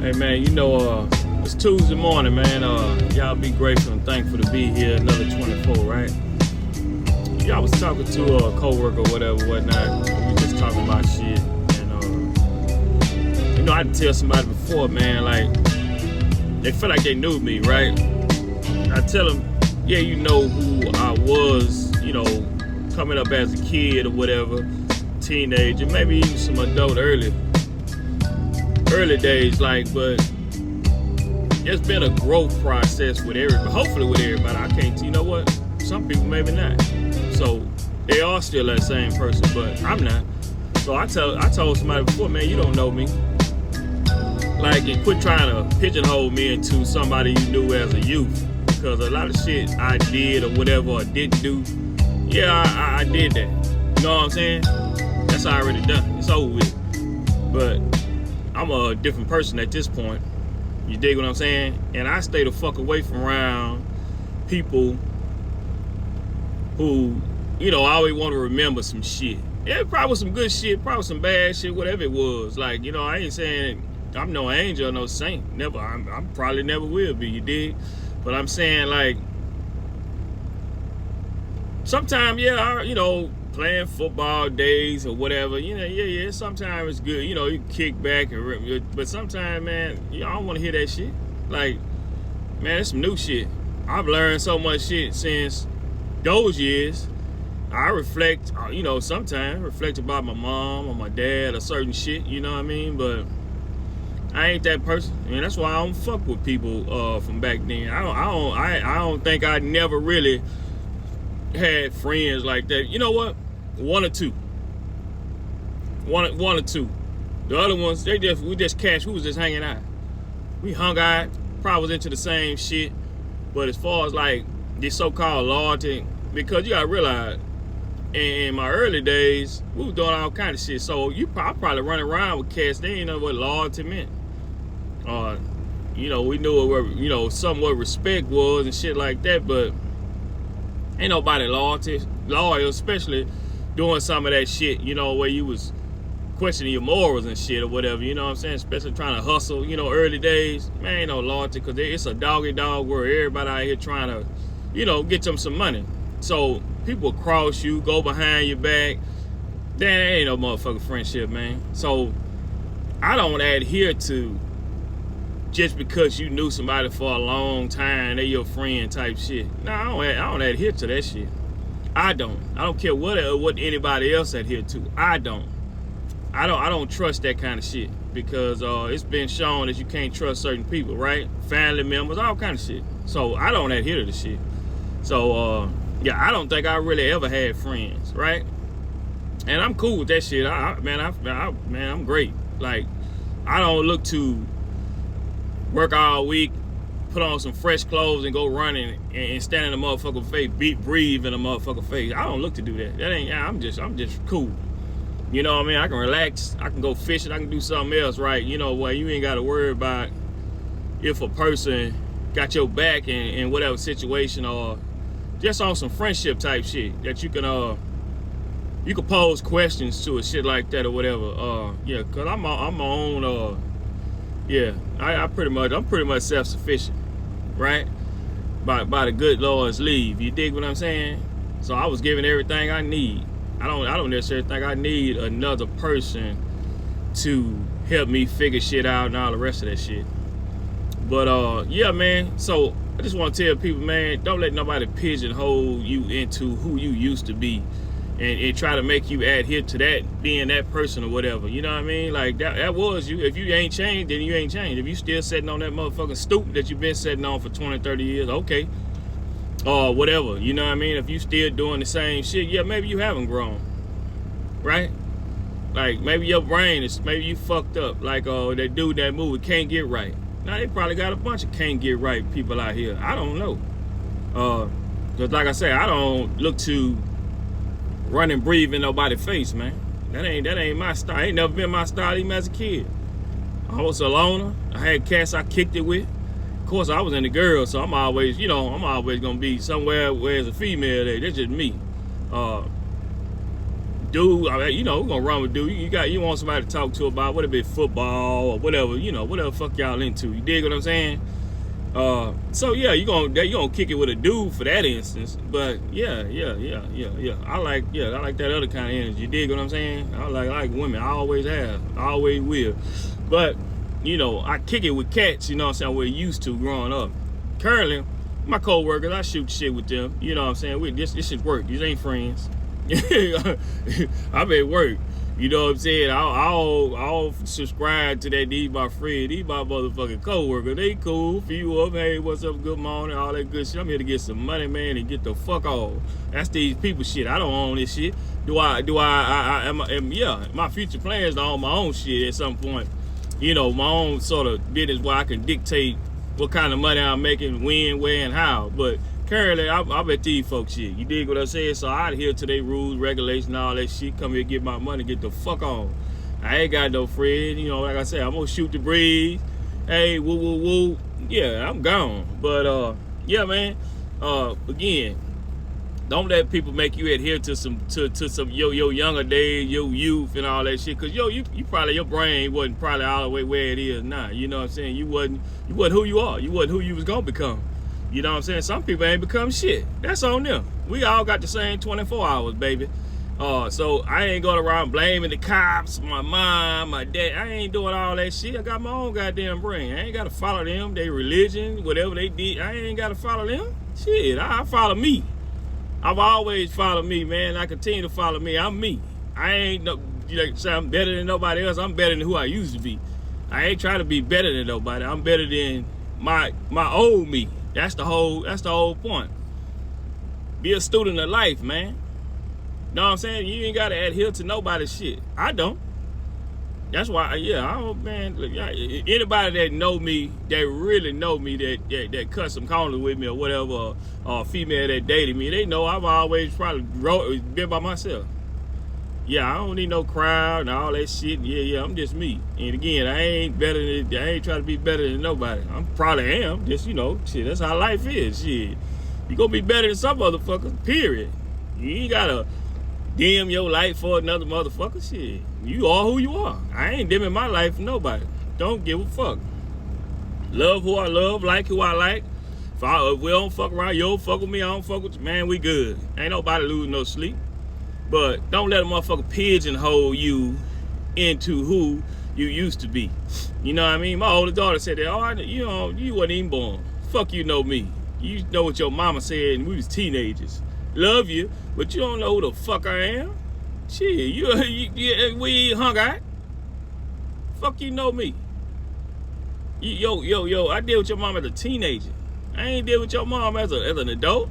Hey man, it's Tuesday morning, man. Y'all be grateful and thankful to be here. Another 24, right? Y'all was talking to a coworker, whatever, whatnot. We just talking about shit, and I had to tell somebody before, man. Like they feel like they knew me, right? I tell them, yeah, you know who I was, coming up as a kid or whatever, teenager, maybe even some adult early days, but it's been a growth process with everybody, hopefully with everybody. I can't, you know what? Some people maybe not. So they are still that same person, but I'm not. So I told somebody before, man, you don't know me. And quit trying to pigeonhole me into somebody you knew as a youth. Because a lot of shit I did or whatever or didn't do, yeah, I did that. You know what I'm saying? That's already done. It's over with. But I'm a different person at this point. You dig what I'm saying? And I stay the fuck away from around people who, I always want to remember some shit. Yeah, probably some good shit, probably some bad shit, whatever it was. I ain't saying I'm no angel or no saint. Never. I'm probably never will be, you dig? But I'm saying, sometimes, playing football days or whatever, yeah, sometimes it's good, you kick back, but sometimes, man, I don't want to hear that shit. Man, it's some new shit. I've learned so much shit since those years. I reflect, sometimes reflect about my mom or my dad or certain shit, you know what I mean? But I ain't that person, and that's why I don't fuck with people from back then. I don't think I never really had friends like that. You know what? One or two. The other ones, we was just hanging out. We hung out, probably was into the same shit. But as far as this so-called loyalty, because you gotta realize, in my early days, we was doing all kind of shit. So I probably running around with cats, they didn't know what loyalty meant. We knew what, somewhat respect was and shit like that, but ain't nobody loyal, especially doing some of that shit, where you was questioning your morals and shit or whatever, you know what I'm saying? Especially trying to hustle, early days. Man, ain't no loyalty, because it's a dog-eat-dog world. Everybody out here trying to, get them some money. So people cross you, go behind your back. That ain't no motherfucking friendship, man. So I don't adhere to just because you knew somebody for a long time, they your friend type shit. Nah, I don't adhere to that shit. I don't care what anybody else adhere to. I don't trust that kind of shit, because it's been shown that you can't trust certain people, right? Family members, all kind of shit. So I don't adhere to the shit. So I don't think I really ever had friends, right? And I'm cool with that shit. I'm great. I don't look to work all week, put on some fresh clothes and go running and stand in a motherfucker face, breathe in a motherfucker face. I don't look to do that. I'm just cool. You know what I mean? I can relax, I can go fishing, I can do something else, right? Where you ain't gotta worry about if a person got your back in whatever situation, or just on some friendship type shit that you can pose questions to, a shit like that or whatever. Cause I'm my own I'm pretty much self-sufficient, right? By the good Lord's leave. You dig what I'm saying? So I was given everything I need. I don't necessarily think I need another person to help me figure shit out and all the rest of that shit. But yeah, man. So I just want to tell people, man, don't let nobody pigeonhole you into who you used to be, and try to make you adhere to that, being that person or whatever. You know what I mean? That was you. If you ain't changed, then you ain't changed. If you still sitting on that motherfucking stoop that you've been sitting on for 20, 30 years, okay. Or whatever, you know what I mean? If you still doing the same shit, yeah, maybe you haven't grown, right? Maybe your brain maybe you fucked up. That dude that movie, Can't Get Right. Now they probably got a bunch of can't get right people out here. I don't know. Cause like I said, I don't look to run and breathe in nobody's face, man. That ain't my style. Ain't never been my style even as a kid. I was a loner. I had cats I kicked it with. Of course, I was into girls, so I'm always gonna be somewhere where there's a female there. That's just me. dude, you know, we're gonna run with dude. You want somebody to talk to about whether it be football or whatever, you know, whatever fuck y'all into. You dig what I'm saying? So yeah, you gonna kick it with a dude for that instance. But yeah. I like that other kind of energy. You dig what I'm saying? I like women. I always have. I always will. But you know, I kick it with cats, you know what I'm saying, we're used to growing up. Currently, my co-workers, I shoot shit with them. You know what I'm saying? This shit work. These ain't friends. I'm at work. You know what I'm saying? I'll subscribe to that. These my friend. These my motherfucking co-worker. They cool. Few up. Hey, what's up? Good morning. All that good shit. I'm here to get some money, man, and get the fuck off. That's these people shit. I don't own this shit. Yeah, my future plans to own my own shit at some point. You know, my own sort of business where I can dictate what kind of money I'm making, when, where, and how. But currently, I'm at these folks shit. You dig what I'm saying? So I adhere to their rules, regulations, all that shit. Come here, get my money, get the fuck on. I ain't got no friend. You know, like I said, I'm gonna shoot the breeze. Hey, woo, woo, woo. Yeah, I'm gone. But yeah, man. Again, don't let people make you adhere to some your younger days, your youth, and all that shit. Cause you probably, your brain wasn't probably all the way where it is now. You know what I'm saying? You wasn't who you are. You wasn't who you was gonna become. You know what I'm saying? Some people ain't become shit. That's on them. We all got the same 24 hours, baby. So I ain't going around blaming the cops, my mom, my dad. I ain't doing all that shit. I got my own goddamn brain. I ain't got to follow them, their religion, whatever they did. I ain't got to follow them. Shit, I follow me. I've always followed me, man. I continue to follow me. I'm me. I ain't say I'm better than nobody else. I'm better than who I used to be. I ain't trying to be better than nobody. I'm better than my old me. That's the whole point. Be a student of life, man. Know what I'm saying? You ain't gotta adhere to nobody's shit. I don't. That's why, yeah, I don't, man. Look, anybody that know me, that really know me, that custom calling with me or whatever, or female that dated me, they know I've always probably been by myself. Yeah, I don't need no crowd and all that shit. Yeah, I'm just me. And again, I ain't trying to be better than nobody. I probably am. Just, you know, shit, that's how life is. Shit. You gonna be better than some motherfuckers, period. You ain't gotta dim your life for another motherfucker. Shit. You are who you are. I ain't dimming my life for nobody. Don't give a fuck. Love who I love, like who I like. If we don't fuck around, you don't fuck with me, I don't fuck with you, man, we good. Ain't nobody losing no sleep. But don't let a motherfucker pigeonhole you into who you used to be. You know what I mean? My older daughter said that, you wasn't even born. Fuck you know me. You know what your mama said and we was teenagers. Love you, but you don't know who the fuck I am. Shit, we hung out. Fuck you know me. Yo, I deal with your mom as a teenager. I ain't deal with your mom as an adult.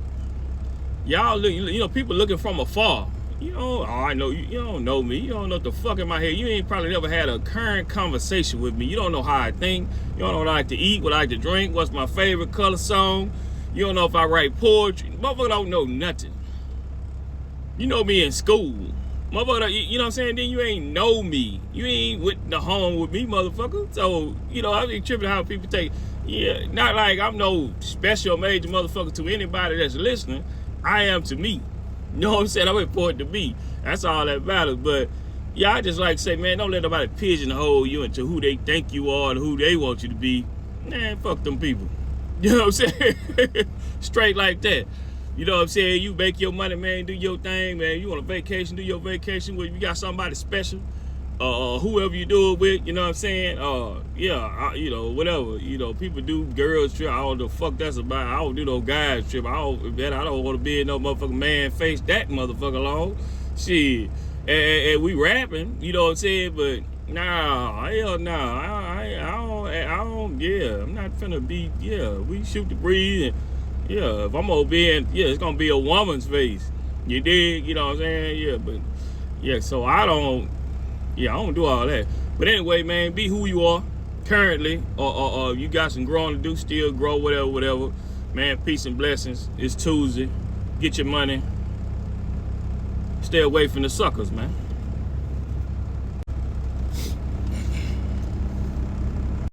Y'all look, you know, people looking from afar. You know, I know you don't know me. You don't know what the fuck in my head. You ain't probably never had a current conversation with me. You don't know how I think. You don't know what I like to eat, what I like to drink, what's my favorite color song. You don't know if I write poetry. Motherfucker don't know nothing. You know me in school. Motherfucker, you know what I'm saying? Then you ain't know me. You ain't with the home with me, motherfucker. So, you know, I be tripping how people take, yeah, not like I'm no special major motherfucker to anybody that's listening. I am to me. You know what I'm saying? I'm important to me. That's all that matters. But yeah, I just like to say, man, don't let nobody pigeonhole you into who they think you are and who they want you to be. Man, fuck them people. You know what I'm saying? Straight like that. You know what I'm saying? You make your money, man, do your thing, man. You on a vacation, do your vacation with, you got somebody special, whoever you do it with, you know what I'm saying? You know, whatever. You know, people do girls trip. I don't know the fuck that's about. I don't do no guys trip. I don't want to be in no motherfucking man face that motherfucker long. Shit. And we rapping, you know what I'm saying? But nah, hell nah. I don't, yeah. I'm not finna be, yeah. We shoot the breeze and, yeah, if I'm gonna be in, yeah, it's gonna be a woman's face. You dig? You know what I'm saying? Yeah, but yeah, so I don't do all that. But anyway, man, be who you are currently, or you got some growing to do, still grow, whatever. Man, peace and blessings. It's Tuesday. Get your money. Stay away from the suckers, man.